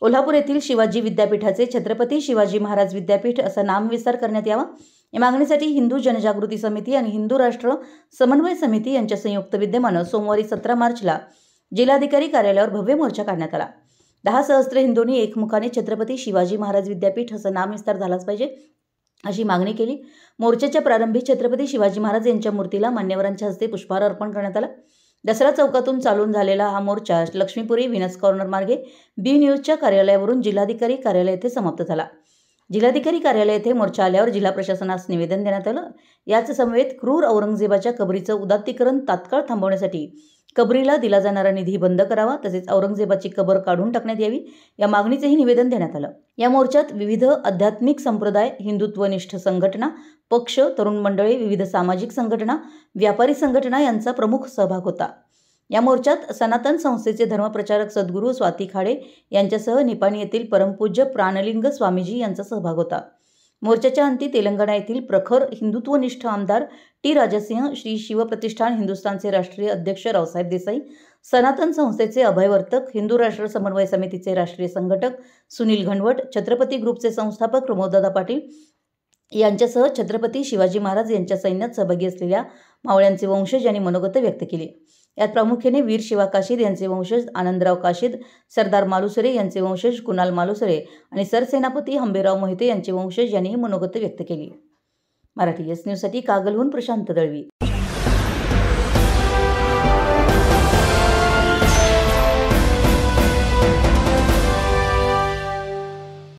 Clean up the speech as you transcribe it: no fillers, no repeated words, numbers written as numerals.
कोल्हापूर येथील शिवाजी विद्यापीठाचे छत्रपती शिवाजी महाराज विद्यापीठ असा नामविस्तार करण्यात यावा या मागणीसाठी हिंदू जनजागृती समिती आणि हिंदू राष्ट्र समन्वय समिती यांच्या संयुक्त विद्यमाने सोमवारी 17 मार्चला जिल्हाधिकारी कार्यालयावर भव्य मोर्चा काढण्यात आला। 10 सहस्त्र हिंदूंनी एकमुखाने छत्रपती शिवाजी महाराज विद्यापीठ असा नामविस्तार झालाच पाहिजे अशी मागणी केली। मोर्चाच्या प्रारंभी छत्रपती शिवाजी महाराज यांच्या मूर्तीला मान्यवरांच्या हस्ते पुष्पहार अर्पण करण्यात आला। दसरा चौकातून चालून झालेला हा मोर्चा लक्ष्मीपुरी व्हीनस कॉर्नर मार्गे बी न्यूजच्या कार्यालयावरून जिल्हाधिकारी कार्यालय येथे समाप्त झाला। जिल्हाधिकारी कार्यालय येथे मोर्चा आल्यावर जिल्हा प्रशासनास निवेदन देण्यात आलं। याच समवेत क्रूर औरंगजेबाच्या कबरीचं उदात्तीकरण तात्काळ थांबवण्यासाठी कबरीला दिला जाणारा निधी बंद करावा, तसेच औरंगजेबाची कबर काढून टाकण्यात यावी या मागणीचेही निवेदन देण्यात आलं। या मोर्चात विविध आध्यात्मिक संप्रदाय, हिंदुत्वनिष्ठ संघटना, पक्ष, तरुण मंडळी, विविध सामाजिक संघटना, व्यापारी संघटना यांचा प्रमुख सहभाग होता। या मोर्चात सनातन संस्थेचे धर्मप्रचारक सद्गुरू स्वाती खाडे यांच्यासह निपाणी येथील परमपूज्य प्राणलिंग स्वामीजी यांचा सहभाग होता। मोर्चाच्या अंती तेलंगणा येथील प्रखर हिंदुत्वनिष्ठ आमदार टी राजासिंह, श्री शिवप्रतिष्ठान हिंदुस्थानचे राष्ट्रीय अध्यक्ष रावसाहेब देसाई, सनातन संस्थेचे अभयवर्तक, हिंदू राष्ट्र समन्वय समितीचे राष्ट्रीय संघटक सुनील घनवट, छत्रपती ग्रुपचे संस्थापक प्रमोददादा पाटील यांच्यासह छत्रपती शिवाजी महाराज यांच्या सैन्यात सहभागी असलेल्या मावळ्यांचे वंशज यांनी मनोगत व्यक्त केली। यात प्रामुख्याने वीर शिवा काशीद यांचे वंशज आनंदराव काशीद, सरदार मालुसरे यांचे वंशज कुणाल मालुसरे आणि सरसेनापती हंबीरराव मोहिते यांचे वंशज यांनीही मनोगत व्यक्त केली। मराठी एस न्यूजसाठी कागलहून प्रशांत दळवी।